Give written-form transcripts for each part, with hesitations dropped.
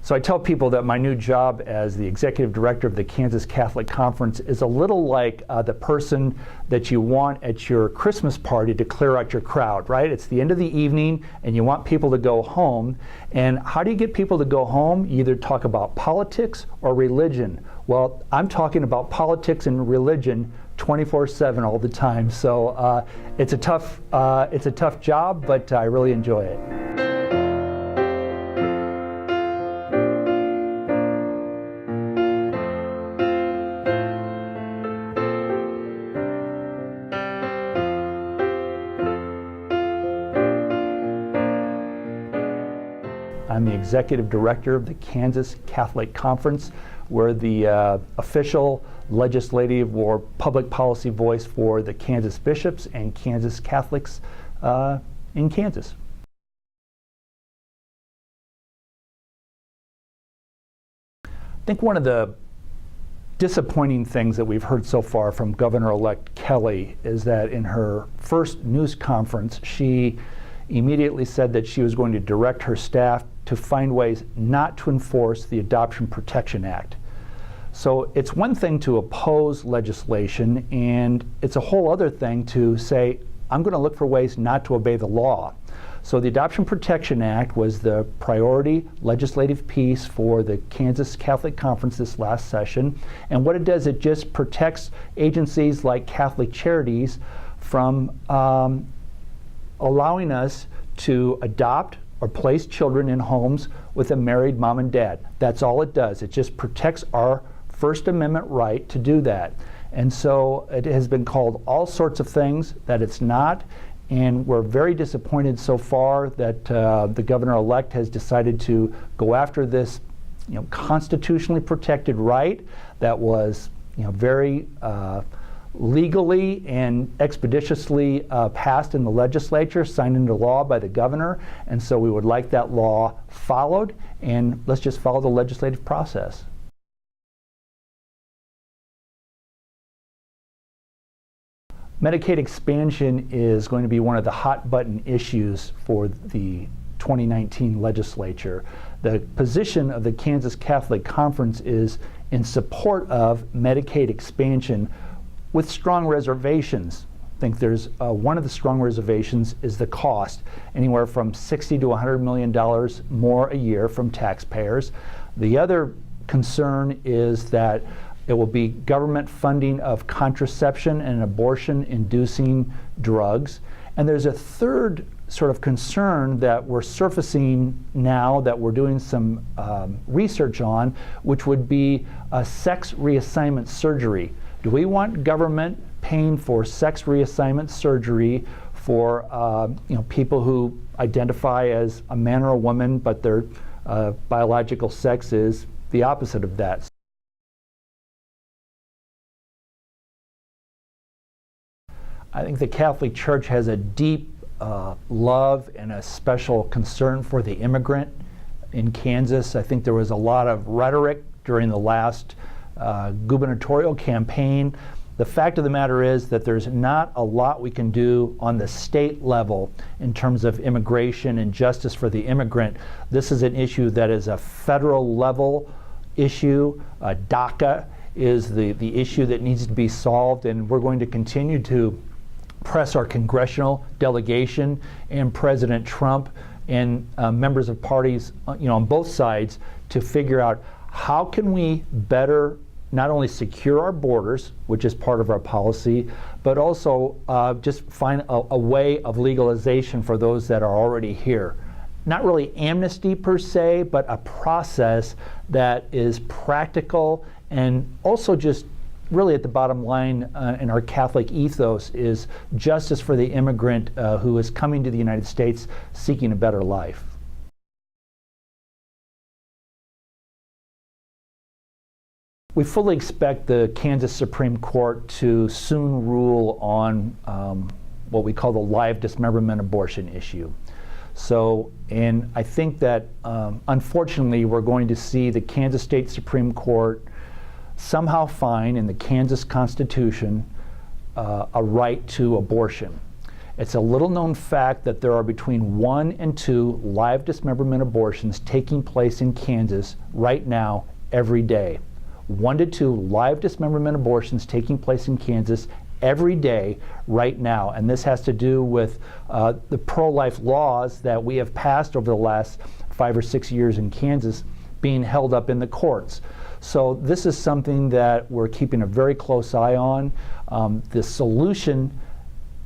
So I tell people that my new job as the executive director of the Kansas Catholic Conference is a little like the person that you want at your Christmas party to clear out your crowd, right? It's the end of the evening and you want people to go home. And how do you get people to go home? You either talk about politics or religion. Well, I'm talking about politics and religion 24/7 all the time. So it's a tough job, but I really enjoy it. I'm the executive director of the Kansas Catholic Conference. We're the official legislative or public policy voice for the Kansas bishops and Kansas Catholics in Kansas. I think one of the disappointing things that we've heard so far from Governor-elect Kelly is that in her first news conference, she immediately said that she was going to direct her staff to find ways not to enforce the Adoption Protection Act. So it's one thing to oppose legislation, and it's a whole other thing to say, I'm going to look for ways not to obey the law. So the Adoption Protection Act was the priority legislative piece for the Kansas Catholic Conference this last session. And what it does, it just protects agencies like Catholic Charities from allowing us to adopt or place children in homes with a married mom and dad. That's all it does. It just protects our First Amendment right to do that. And so it has been called all sorts of things that it's not, and we're very disappointed so far that the governor-elect has decided to go after this, constitutionally protected right that was, very legally and expeditiously passed in the legislature, signed into law by the governor, and so we would like that law followed, and let's just follow the legislative process. Medicaid expansion is going to be one of the hot button issues for the 2019 legislature. The position of the Kansas Catholic Conference is in support of Medicaid expansion with strong reservations. I think there's one of the strong reservations is the cost, anywhere from $60 to $100 million more a year from taxpayers. The other concern is that it will be government funding of contraception and abortion-inducing drugs. And there's a third sort of concern that we're surfacing now that we're doing some research on, which would be sex reassignment surgery. Do we want government paying for sex reassignment surgery for people who identify as a man or a woman, but their biological sex is the opposite of that? I think the Catholic Church has a deep love and a special concern for the immigrant in Kansas. I think there was a lot of rhetoric during the last gubernatorial campaign. The fact of the matter is that there's not a lot we can do on the state level in terms of immigration and justice for the immigrant. This is an issue that is a federal level issue. DACA is the issue that needs to be solved, and we're going to continue to press our congressional delegation and President Trump and members of parties on both sides to figure out how can we better not only secure our borders, which is part of our policy, but also just find a way of legalization for those that are already here. Not really amnesty per se, but a process that is practical and also just really at the bottom line in our Catholic ethos is justice for the immigrant who is coming to the United States seeking a better life. We fully expect the Kansas Supreme Court to soon rule on what we call the live dismemberment abortion issue. So, and I think that unfortunately we're going to see the Kansas State Supreme Court somehow find in the Kansas Constitution a right to abortion. It's a little known fact that there are between 1 and 2 live dismemberment abortions taking place in Kansas right now every day. 1 to 2 live dismemberment abortions taking place in Kansas every day right now. And this has to do with the pro-life laws that we have passed over the last 5 or 6 years in Kansas being held up in the courts. So this is something that we're keeping a very close eye on. The solution,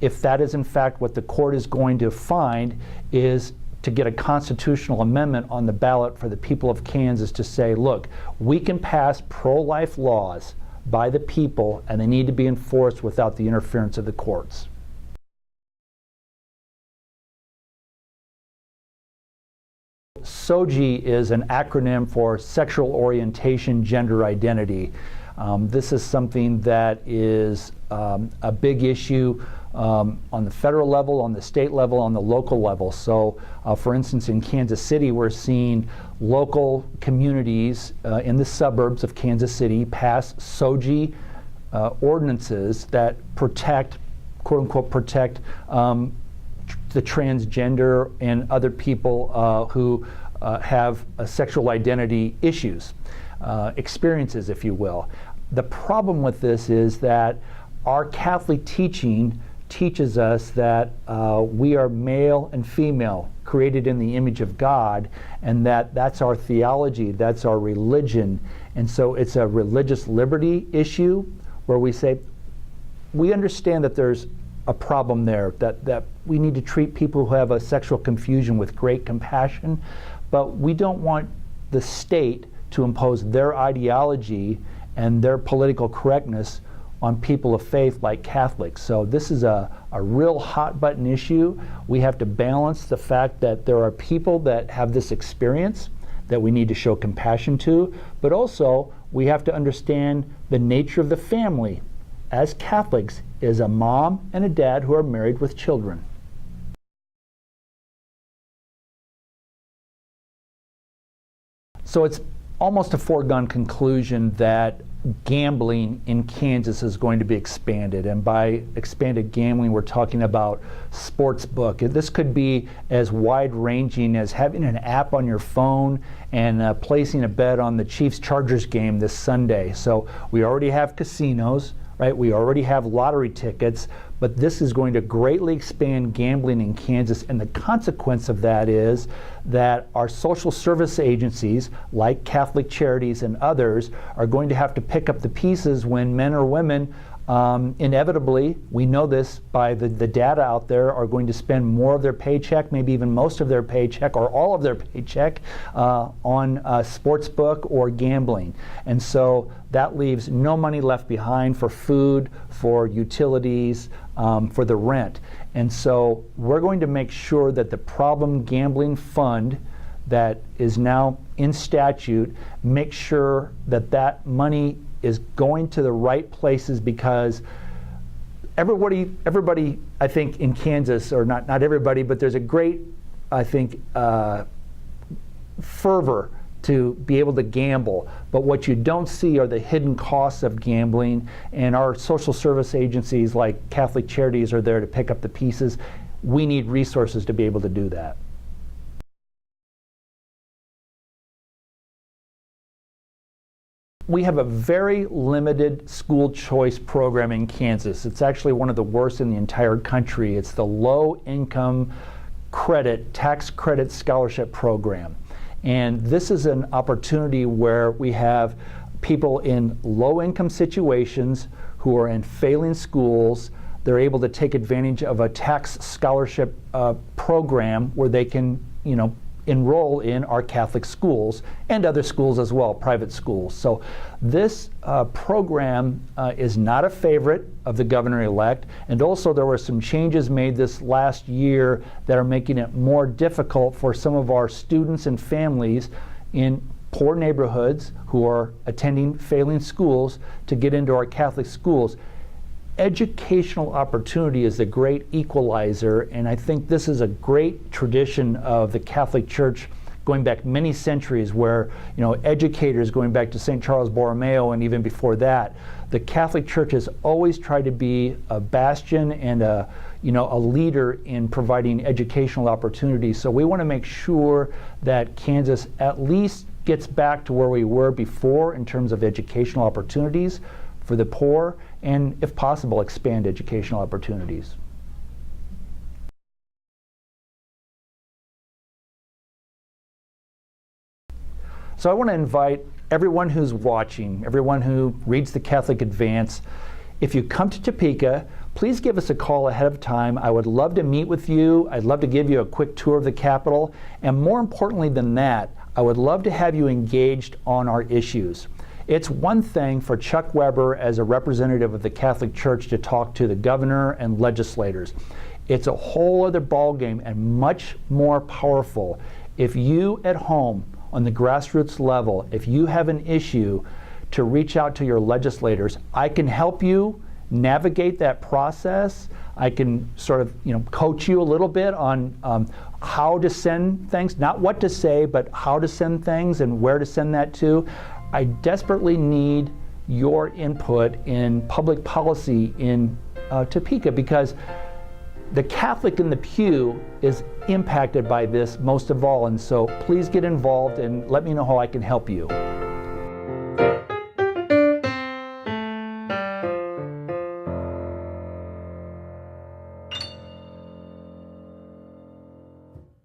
if that is in fact what the court is going to find, is to get a constitutional amendment on the ballot for the people of Kansas to say, look, we can pass pro-life laws by the people, and they need to be enforced without the interference of the courts. SOGI is an acronym for sexual orientation, gender identity. This is something that is a big issue on the federal level, on the state level, on the local level. So, for instance, in Kansas City, we're seeing local communities in the suburbs of Kansas City pass SOGI ordinances that protect, quote unquote, protect the transgender and other people who have sexual identity issues, experiences, if you will. The problem with this is that our Catholic teaching teaches us that we are male and female, created in the image of God, and that's our theology, that's our religion. And so it's a religious liberty issue where we say, we understand that there's a problem there, that we need to treat people who have a sexual confusion with great compassion, but we don't want the state to impose their ideology and their political correctness on people of faith like Catholics. So this is a real hot button issue. We have to balance the fact that there are people that have this experience that we need to show compassion to, but also we have to understand the nature of the family as Catholics is a mom and a dad who are married with children. So it's almost a foregone conclusion that gambling in Kansas is going to be expanded. And by expanded gambling, we're talking about sports book. This could be as wide-ranging as having an app on your phone and placing a bet on the Chiefs-Chargers game this Sunday. So we already have casinos, right? We already have lottery tickets, but this is going to greatly expand gambling in Kansas, and the consequence of that is that our social service agencies, like Catholic Charities and others, are going to have to pick up the pieces when men or women, inevitably, we know this by the data out there, are going to spend more of their paycheck, maybe even most of their paycheck or all of their paycheck on sportsbook or gambling. And so that leaves no money left behind for food, for utilities, for the rent. And so we're going to make sure that the problem gambling fund that is now in statute, make sure that that money is going to the right places, because everybody I think in Kansas, or not everybody, but there's a great, I think, fervor to be able to gamble. But what you don't see are the hidden costs of gambling, and our social service agencies like Catholic Charities are there to pick up the pieces. We need resources to be able to do that. We have a very limited school choice program in Kansas. It's actually one of the worst in the entire country. It's the low income credit, tax credit scholarship program. And this is an opportunity where we have people in low income situations who are in failing schools. They're able to take advantage of a tax scholarship program where they can, enroll in our Catholic schools and other schools as well, private schools. So this program is not a favorite of the governor-elect, and also there were some changes made this last year that are making it more difficult for some of our students and families in poor neighborhoods who are attending failing schools to get into our Catholic schools. Educational opportunity is the great equalizer, and I think this is a great tradition of the Catholic Church going back many centuries, where educators going back to St. Charles Borromeo and even before that, the Catholic Church has always tried to be a bastion and a a leader in providing educational opportunities. So we want to make sure that Kansas at least gets back to where we were before in terms of educational opportunities for the poor, and if possible, expand educational opportunities. So I want to invite everyone who's watching, everyone who reads the Catholic Advance, if you come to Topeka, please give us a call ahead of time. I would love to meet with you. I'd love to give you a quick tour of the Capitol. And more importantly than that, I would love to have you engaged on our issues. It's one thing for Chuck Weber as a representative of the Catholic Church to talk to the governor and legislators. It's a whole other ballgame and much more powerful if you at home on the grassroots level, if you have an issue, to reach out to your legislators. I can help you navigate that process. I can sort of coach you a little bit on how to send things, not what to say, but how to send things and where to send that to. I desperately need your input in public policy in Topeka, because the Catholic in the pew is impacted by this most of all, and so please get involved and let me know how I can help you.